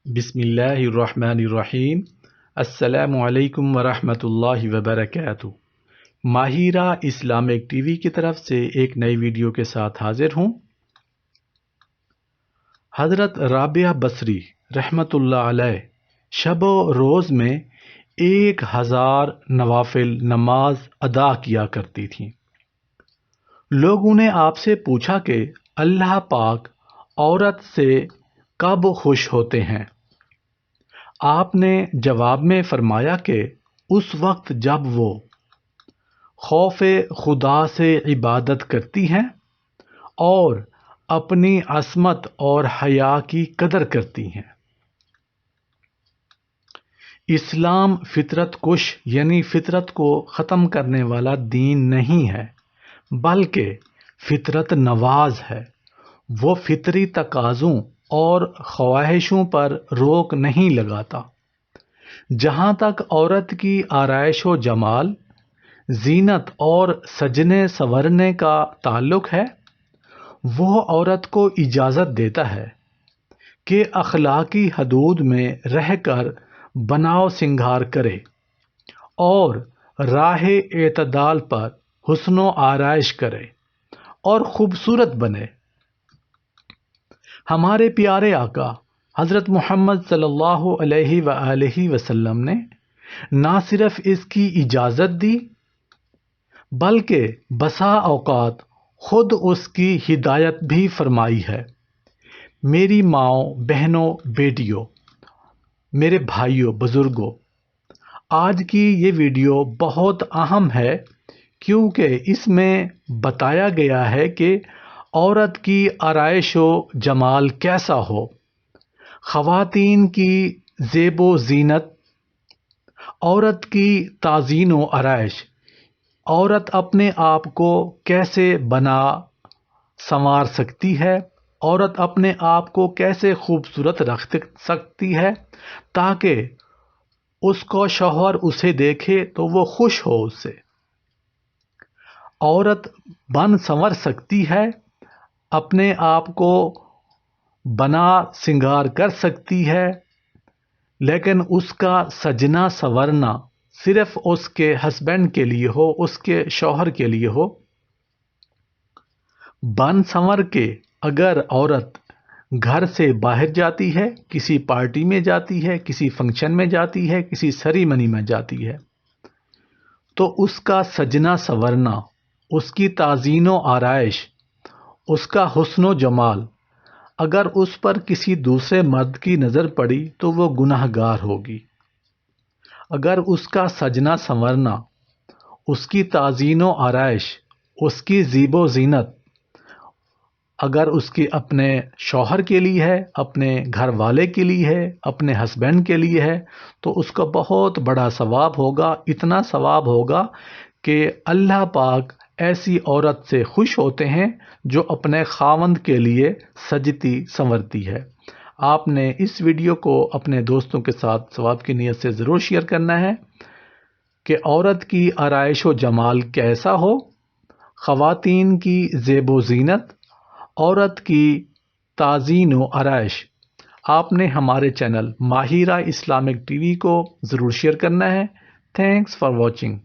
بسم اللہ الرحمن الرحیم۔ السلام علیکم ورحمۃ اللہ وبرکاتہ۔ ماہرہ اسلامک ٹی وی کی طرف سے ایک نئی ویڈیو کے ساتھ حاضر ہوں۔ حضرت رابعہ بصری رحمۃ اللہ علیہ شب و روز میں 1000 نوافل نماز ادا کیا کرتی تھیں۔ لوگوں نے آپ سے پوچھا کہ اللہ پاک عورت سے کب خوش ہوتے ہیں؟ آپ نے جواب میں فرمایا کہ اس وقت جب وہ خوف خدا سے عبادت کرتی ہیں اور اپنی عصمت اور حیا کی قدر کرتی ہیں۔ اسلام فطرت کش یعنی فطرت کو ختم کرنے والا دین نہیں ہے، بلکہ فطرت نواز ہے۔ وہ فطری تقاضوں اور خواہشوں پر روک نہیں لگاتا۔ جہاں تک عورت کی آرائش و جمال، زینت اور سجنے سنورنے کا تعلق ہے، وہ عورت کو اجازت دیتا ہے کہ اخلاقی حدود میں رہ کر بناؤ سنگھار کرے اور راہ اعتدال پر حسن و آرائش کرے اور خوبصورت بنے۔ ہمارے پیارے آقا حضرت محمد صلی اللہ علیہ وآلہ وسلم نے نہ صرف اس کی اجازت دی بلکہ بسا اوقات خود اس کی ہدایت بھی فرمائی ہے۔ میری ماؤں، بہنوں، بیٹیوں، میرے بھائیوں، بزرگوں، آج کی یہ ویڈیو بہت اہم ہے کیونکہ اس میں بتایا گیا ہے کہ عورت کی آرائش و جمال کیسا ہو، خواتین کی زیب و زینت، عورت کی تعظیم و آرائش، عورت اپنے آپ کو کیسے بنا سنوار سکتی ہے، عورت اپنے آپ کو کیسے خوبصورت رکھ سکتی ہے تاکہ اس کو شوہر اسے دیکھے تو وہ خوش ہو اس سے۔ عورت بن سنور سکتی ہے، اپنے آپ کو بنا سنگار کر سکتی ہے، لیکن اس کا سجنا سنورنا صرف اس کے ہسبینڈ کے لیے ہو، اس کے شوہر کے لیے ہو۔ بن سنور کے اگر عورت گھر سے باہر جاتی ہے، کسی پارٹی میں جاتی ہے، کسی فنکشن میں جاتی ہے، کسی سیریمنی میں جاتی ہے، تو اس کا سجنا سنورنا، اس کی تعظیم و آرائش، اس کا حسن و جمال اگر اس پر کسی دوسرے مرد کی نظر پڑی تو وہ گناہ گار ہوگی۔ اگر اس کا سجنا سنورنا، اس کی تعظیم و آرائش، اس کی زیب و زینت اگر اس کی اپنے شوہر کے لیے ہے، اپنے گھر والے کے لیے ہے، اپنے ہسبینڈ کے لیے ہے، تو اس کا بہت بڑا ثواب ہوگا۔ اتنا ثواب ہوگا کہ اللہ پاک ایسی عورت سے خوش ہوتے ہیں جو اپنے خاوند کے لیے سجتی سنورتی ہے۔ آپ نے اس ویڈیو کو اپنے دوستوں کے ساتھ ثواب کی نیت سے ضرور شیئر کرنا ہے کہ عورت کی آرائش و جمال کیسا ہو، خواتین کی زیب و زینت، عورت کی تعظیم و آرائش۔ آپ نے ہمارے channel Mahira Islamic T V کو ضرور شیئر کرنا ہے۔ Thanks for watching.